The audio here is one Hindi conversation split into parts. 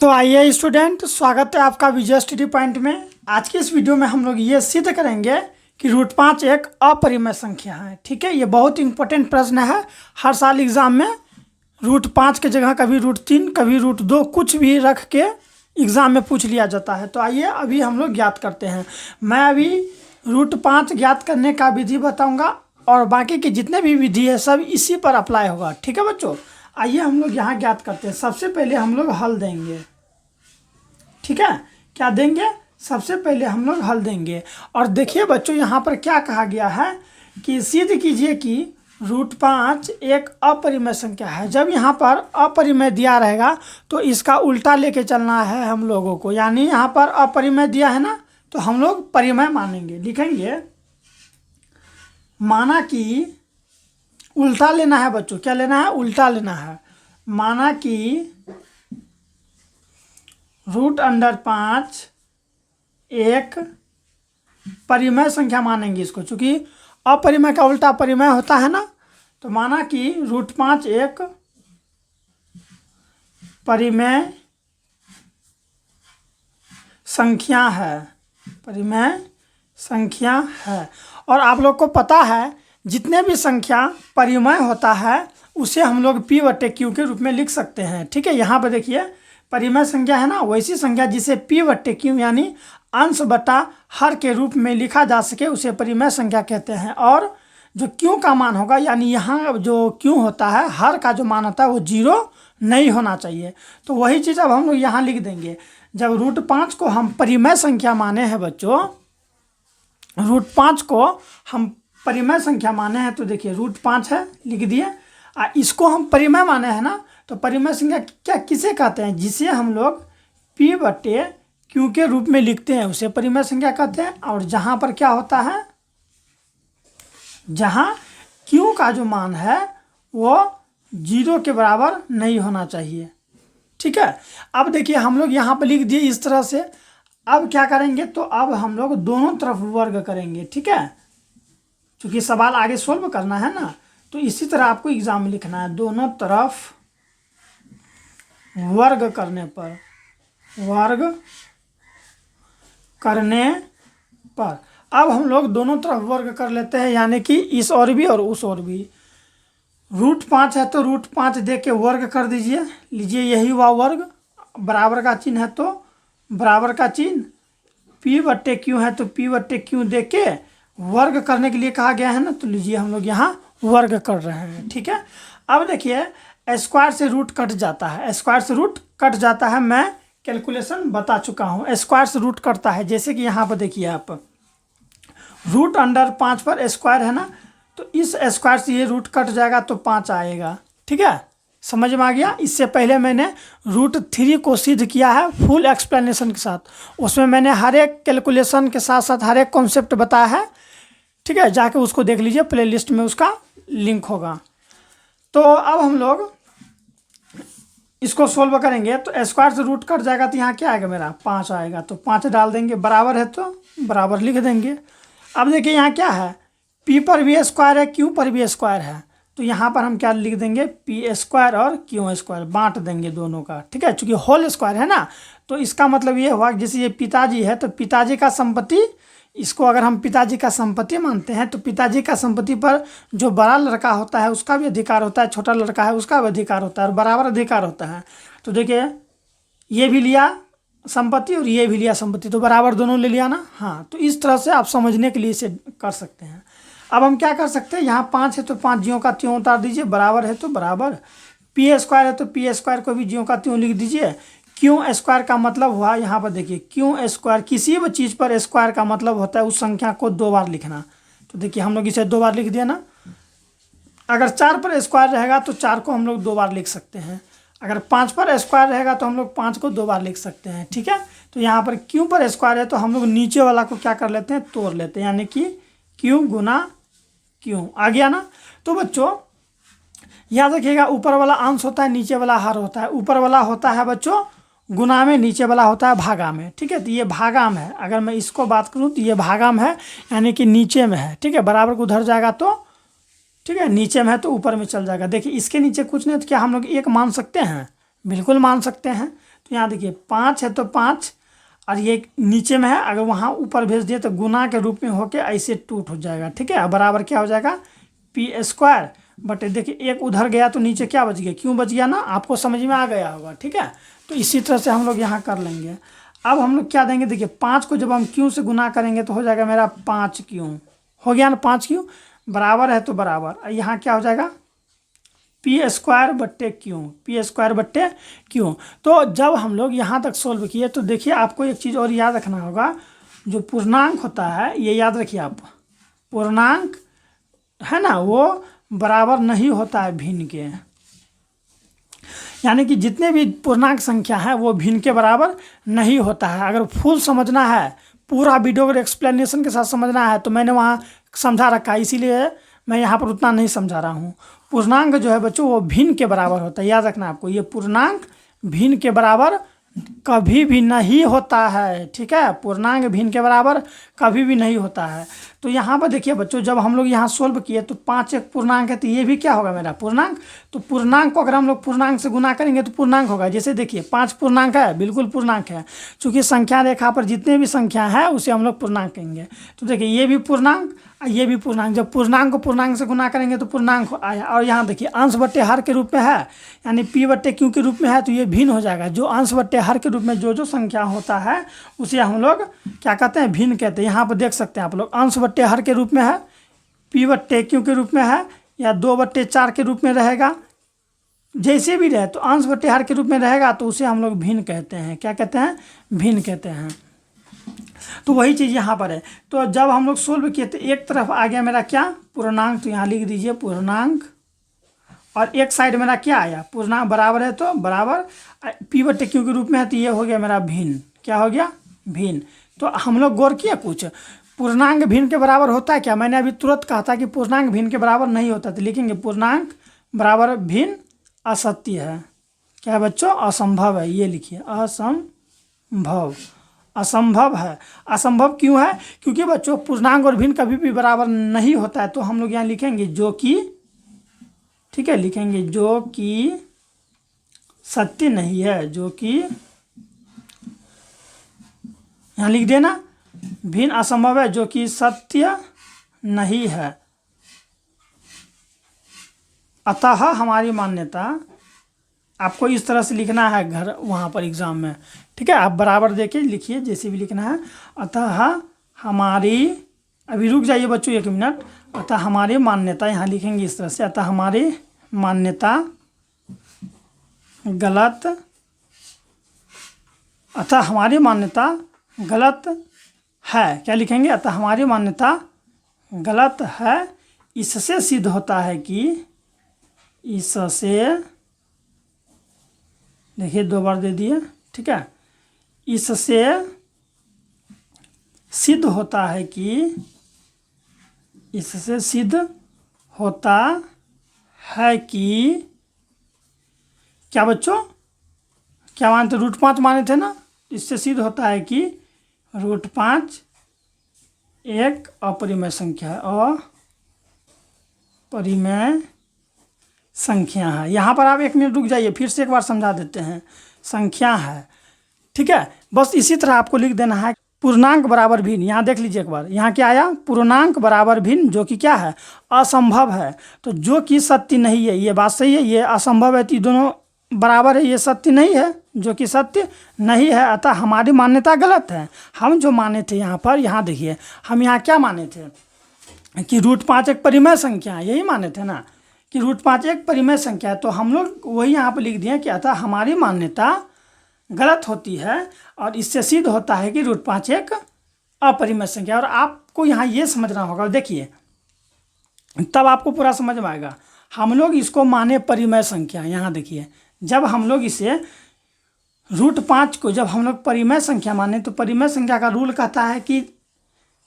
तो आइए स्टूडेंट, स्वागत है आपका विजय स्टडी पॉइंट में। आज की इस वीडियो में हम लोग ये सिद्ध करेंगे कि रूट 5 एक अपरिमेय संख्या है। ठीक है, ये बहुत इंपॉर्टेंट प्रश्न है। हर साल एग्जाम में रूट 5 के जगह कभी रूट 3 कभी रूट 2 कुछ भी रख के एग्ज़ाम में पूछ लिया जाता है। तो आइए अभी हम लोग ज्ञात करते हैं। मैं अभी रूट 5 ज्ञात करने का विधि बताऊँगा और बाकी के जितने भी विधि है सब इसी पर अप्लाई होगा। ठीक है बच्चों, आइए हम लोग यहाँ ज्ञात करते हैं। सबसे पहले हम लोग हल देंगे। ठीक है, क्या देंगे? सबसे पहले हम लोग हल देंगे। और देखिए बच्चों, यहाँ पर क्या कहा गया है कि सिद्ध कीजिए कि रूट 5 एक अपरिमेय संख्या है। जब यहाँ पर अपरिमेय दिया रहेगा तो इसका उल्टा लेके चलना है हम लोगों को। यानी यहाँ पर अपरिमेय दिया है ना, तो हम लोग परिमेय मानेंगे। लिखेंगे माना कि उल्टा लेना है बच्चों। क्या लेना है? उल्टा लेना है। माना कि रूट अंडर 5 एक परिमेय संख्या मानेंगे इसको, क्योंकि अपरिमेय का उल्टा परिमेय होता है ना। तो माना कि रूट 5 एक परिमेय संख्या है। परिमेय संख्या है। और आप लोग को पता है जितने भी संख्या परिमेय होता है उसे हम लोग P बटे Q के रूप में लिख सकते हैं। ठीक है, यहाँ पर देखिए परिमेय संख्या है ना, वैसी संख्या जिसे P बटे Q यानी अंश बटा हर के रूप में लिखा जा सके उसे परिमेय संख्या कहते हैं। और जो Q का मान होगा, यानी यहाँ जो Q होता है, हर का जो मान होता है वो 0 नहीं होना चाहिए। तो वही चीज़ अब हम लोग यहाँ लिख देंगे। जब रूट 5 को हम परिमेय संख्या माने हैं बच्चों, रूट 5 को हम परिमेय संख्या माने हैं, तो देखिए रूट 5 है, लिख दिए। इसको हम परिमेय माने हैं ना, तो परिमेय संख्या क्या किसे कहते हैं? जिसे हम लोग P बटे Q के रूप में लिखते हैं उसे परिमेय संख्या कहते हैं। और जहाँ पर क्या होता है, जहाँ Q का जो मान है वो 0 के बराबर नहीं होना चाहिए। ठीक है, अब देखिए हम लोग यहाँ पर लिख दिए इस तरह से। अब क्या करेंगे, तो अब हम लोग दोनों तरफ वर्ग करेंगे। ठीक है, क्योंकि सवाल आगे सोल्व करना है ना, तो इसी तरह आपको एग्जाम में लिखना है। दोनों तरफ वर्ग करने पर, वर्ग करने पर अब हम लोग दोनों तरफ वर्ग कर लेते हैं, यानी कि इस ओर भी और उस ओर भी। रूट 5 है तो रूट 5 दे के वर्ग कर दीजिए। लीजिए यही हुआ वर्ग। बराबर का चिन्ह है तो बराबर का चिन्ह, P बट्टे Q है तो P बट्टे Q दे के वर्ग करने के लिए कहा गया है ना, तो लीजिए हम लोग यहाँ वर्ग कर रहे हैं। ठीक है, अब देखिए स्क्वायर से रूट कट जाता है। स्क्वायर से रूट कट जाता है, मैं कैलकुलेशन बता चुका हूँ। स्क्वायर से रूट कटता है, जैसे कि यहाँ पर देखिए आप रूट अंडर 5 पर स्क्वायर है ना, तो इस स्क्वायर से ये रूट कट जाएगा तो 5 आएगा। ठीक है, समझ में आ गया। इससे पहले मैंने रूट 3 को सिद्ध किया है फुल एक्सप्लेनेशन के साथ। उसमें मैंने हर एक कैलकुलेशन के साथ साथ हर एक कॉन्सेप्ट बताया है। ठीक है, जाके उसको देख लीजिए, प्ले लिस्ट में उसका लिंक होगा। तो अब हम लोग इसको सोल्व करेंगे, तो स्क्वायर से रूट कट जाएगा तो यहाँ क्या आएगा, मेरा 5 आएगा। तो 5 डाल देंगे, बराबर है तो बराबर लिख देंगे। अब देखिए यहाँ क्या है, P पर भी स्क्वायर है, Q पर भी स्क्वायर है, तो यहाँ पर हम क्या लिख देंगे, P स्क्वायर और Q स्क्वायर बांट देंगे दोनों का। ठीक है, चूँकि होल स्क्वायर है ना, तो इसका मतलब ये हुआ जैसे ये पिताजी है तो पिताजी का संपत्ति, इसको अगर हम पिताजी का संपत्ति मानते हैं तो पिताजी का संपत्ति पर जो बड़ा लड़का होता है उसका भी अधिकार होता है, छोटा लड़का है उसका भी अधिकार होता है, और बराबर अधिकार होता है। तो देखिए ये भी लिया संपत्ति और ये भी लिया संपत्ति, तो बराबर दोनों ले लिया ना। हाँ, तो इस तरह से आप समझने के लिए इसे कर सकते हैं। अब हम क्या कर सकते हैं, यहाँ 5 है तो 5 ज्यों का त्यों उतार दीजिए, बराबर है तो बराबर। P स्क्वायर है तो P स्क्वायर को भी ज्यों का त्यों लिख दीजिए। Q स्क्वायर का मतलब हुआ, यहाँ पर देखिए Q स्क्वायर, किसी भी चीज़ पर स्क्वायर का मतलब होता है उस संख्या को 2 बार लिखना। तो देखिए हम लोग इसे 2 बार लिख दिया ना। अगर 4 पर स्क्वायर रहेगा तो 4 को हम लोग 2 बार लिख सकते हैं। अगर 5 पर स्क्वायर रहेगा तो हम लोग 5 को 2 बार लिख सकते हैं। ठीक है, तो यहाँ पर Q पर स्क्वायर है तो हम लोग नीचे वाला को क्या कर लेते हैं, तोड़ लेते हैं, यानी कि Q गुना Q आ गया ना। तो बच्चों याद रखिएगा, ऊपर वाला अंश होता है, नीचे वाला हर होता है। ऊपर वाला होता है बच्चों गुना में, नीचे वाला होता है भागा में। ठीक है, तो ये भागाम है। अगर मैं इसको बात करूँ तो ये भागाम है, यानी कि नीचे में है। ठीक है, बराबर को उधर जाएगा तो ठीक है, नीचे में है तो ऊपर में चल जाएगा। देखिए इसके नीचे कुछ नहीं, तो क्या हम लोग 1 मान सकते हैं? बिल्कुल मान सकते हैं। तो यहाँ देखिए 5 है तो 5, और ये नीचे में है, अगर वहाँ ऊपर भेज दिए तो गुना के रूप में होके ऐसे टूट हो जाएगा, ठीक है। बराबर क्या हो जाएगा, p² बटे देखिए एक उधर गया तो नीचे क्या बच गया, क्यों बच गया ना, आपको समझ में आ गया होगा, ठीक है। तो इसी तरह से हम लोग यहाँ कर लेंगे। अब हम लोग क्या देंगे, देखिए 5 को जब हम क्यू से गुना करेंगे तो हो जाएगा मेरा 5q, हो गया ना 5q, बराबर है तो बराबर, यहाँ क्या हो जाएगा p² बट्टे q, p² बट्टे q। तो जब हम लोग यहाँ तक सोल्व किए तो देखिए आपको एक चीज़ और याद रखना होगा, जो पूर्णांक होता है ये याद रखिए आप, पूर्णांक है ना वो बराबर नहीं होता है भिन्न के, यानी कि जितने भी पूर्णांक संख्या है वो भिन्न के बराबर नहीं होता है। अगर फुल समझना है, पूरा वीडियो अगर एक्सप्लेनेशन के साथ समझना है तो मैंने वहाँ समझा रखा है, इसीलिए मैं यहाँ पर उतना नहीं समझा रहा हूँ। पूर्णांक जो है बच्चों वो भिन्न के बराबर होता है, याद रखना आपको, ये पूर्णांक भिन्न के बराबर कभी भी नहीं होता है, ठीक है। पूर्णांक भिन्न के बराबर कभी भी नहीं होता है। तो यहाँ पर देखिए बच्चों, जब हम लोग यहाँ सोल्व किए तो 5 एक पूर्णांक है, तो ये भी क्या होगा मेरा पूर्णांक। तो पूर्णांक को अगर हम लोग पूर्णांक से गुना करेंगे तो पूर्णांक होगा। जैसे देखिए 5 पूर्णांक है, बिल्कुल पूर्णांक है, चूँकि संख्या रेखा पर जितने भी संख्या है उसे हम लोग पूर्णांक कहेंगे। तो देखिए ये भी पूर्णांक, ये भी पूर्णांक, जब पूर्णांक को पूर्णांक से गुना करेंगे तो पूर्णांक आया। और यहाँ देखिए अंश बट्टे हर के रूप में है, यानी p/q के रूप में है, तो ये भिन्न हो जाएगा। जो अंश बट्टे हर के रूप में जो जो संख्या होता है उसे हम लोग क्या कहते हैं, भिन्न कहते हैं। यहाँ पर देख सकते हैं आप लोग, अंश बट्टे हर के रूप में है, p/q के रूप में है, या 2/4 के रूप में रहेगा, जैसे भी रहे। तो अंश बट्टे हर के रूप में रहेगा तो उसे हम लोग भिन्न कहते हैं। क्या कहते हैं, भिन्न कहते हैं। तो वही चीज़ यहाँ पर है। तो जब हम लोग सोल्व किए तो एक तरफ आ गया मेरा क्या, पूर्णांक, तो यहाँ लिख दीजिए पूर्णांक, और एक साइड मेरा क्या आया, पूर्णांक बराबर है तो बराबर, p/q के रूप में है तो ये हो गया मेरा भिन्न। क्या हो गया, भिन्न। तो हम लोग गौर किया कुछ, पूर्णांक भिन्न के बराबर होता है क्या, मैंने अभी तुरंत कहा था कि पूर्णांक भिन्न के बराबर नहीं होता, तो लिखेंगे पूर्णांक बराबर भिन्न असत्य है। क्या है बच्चों, असंभव है, ये लिखिए असंभव, असंभव है। असंभव क्यों है, क्योंकि बच्चों पूर्णांक और भिन्न कभी भी बराबर नहीं होता है। तो हम लोग यहाँ लिखेंगे जो कि, ठीक है, लिखेंगे जो कि सत्य नहीं है, जो कि यहाँ लिख देना, भिन्न असंभव है जो कि सत्य नहीं है। अतः हमारी मान्यता, आपको इस तरह से लिखना है घर वहाँ पर एग्ज़ाम में, ठीक है। आप बराबर देके लिखिए, जैसे भी लिखना है। अतः हमारी, अभी रुक जाइए बच्चों 1 मिनट। अतः हमारी मान्यता, यहाँ लिखेंगे इस तरह से, अतः हमारी मान्यता गलत, अतः हमारी मान्यता गलत है। क्या लिखेंगे, अतः हमारी मान्यता गलत है। इससे सिद्ध होता है कि, इससे, देखिए 2 बार दे दिए, ठीक है। इससे सिद्ध होता है कि, इससे सिद्ध होता है कि, क्या बच्चों, क्या मानते, √5 माने थे ना। इससे सिद्ध होता है कि √5 एक अपरिमेय संख्या है, अपरिमेय संख्या है। यहाँ पर आप 1 मिनट रुक जाइए, फिर से एक बार समझा देते हैं। संख्या है, ठीक है। बस इसी तरह आपको लिख देना है पूर्णांक बराबर भिन्न। यहाँ देख लीजिए एक बार, यहाँ क्या आया, पूर्णांक बराबर भिन्न, जो कि क्या है, असंभव है। तो जो कि सत्य नहीं है, ये बात सही है, ये असंभव है, तो दोनों बराबर है, ये सत्य नहीं है, जो कि सत्य नहीं है। अतः हमारी मान्यता गलत है। हम जो माने थे यहाँ पर, यहाँ देखिए हम यहाँ क्या माने थे कि √5 एक परिमेय संख्या है, यही माने थे ना कि √5 एक परिमेय संख्या है। तो हम लोग वही यहाँ पर लिख दिए कि अतः हमारी मान्यता गलत होती है और इससे सिद्ध होता है कि √5 एक अपरिमेय संख्या। और आपको यहाँ ये समझना होगा, देखिए तब आपको पूरा समझ में आएगा। हम लोग इसको माने परिमेय संख्या, यहाँ देखिए जब हम लोग इसे √5 को जब हम लोग परिमेय संख्या माने, तो परिमेय संख्या का रूल कहता है कि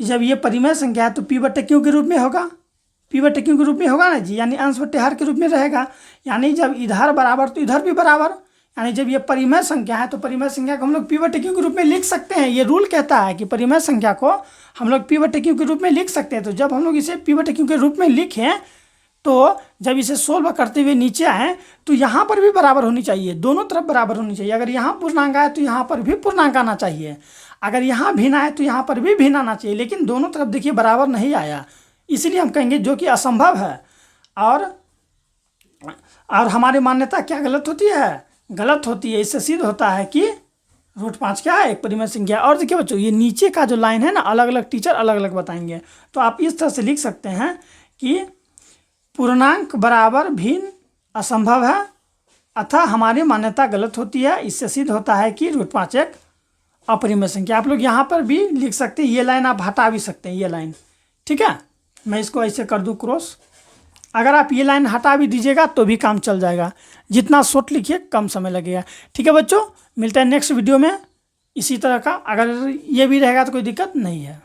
जब ये परिमेय संख्या है तो p/q के रूप में होगा, p/q के रूप में होगा ना जी, यानी अंश बट्टे हर के रूप में रहेगा। यानी जब इधर बराबर तो इधर भी बराबर, यानी जब ये परिमेय संख्या है तो परिमेय संख्या को हम लोग p/q के रूप में लिख सकते हैं। ये रूल कहता है कि परिमेय संख्या को हम लोग p/q के रूप में लिख सकते हैं। तो जब हम लोग इसे p/q के रूप में लिखें तो जब इसे सोल्व करते हुए नीचे आए तो यहाँ पर भी बराबर होनी चाहिए, दोनों तरफ बराबर होनी चाहिए। अगर यहाँ पूर्णांक आए तो यहाँ पर भी पूर्णांक आना चाहिए, अगर यहाँ भिन्न आए तो यहाँ पर भी भिन्न आना चाहिए, लेकिन दोनों तरफ देखिए बराबर नहीं आया, इसलिए हम कहेंगे जो कि असंभव है। और हमारी मान्यता क्या गलत होती है? गलत होती है। इससे सिद्ध होता है कि √5 क्या है? एक परिमेय संख्या। और देखिए बच्चों, ये नीचे का जो लाइन है ना, अलग अलग टीचर अलग अलग बताएंगे, तो आप इस तरह से लिख सकते हैं कि पूर्णांक बराबर भिन्न असंभव है, अतः हमारी मान्यता गलत होती है। इससे सिद्ध होता है कि √5 एक अपरिमेय संख्या। आप लोग यहाँ पर भी लिख सकते हैं, ये लाइन आप हटा भी सकते हैं, ये लाइन, ठीक है। मैं इसको ऐसे कर दूँ क्रॉस, अगर आप ये लाइन हटा भी दीजिएगा तो भी काम चल जाएगा। जितना शॉर्ट लिखिए कम समय लगेगा। ठीक है बच्चों, मिलता है नेक्स्ट वीडियो में इसी तरह का। अगर ये भी रहेगा तो कोई दिक्कत नहीं है।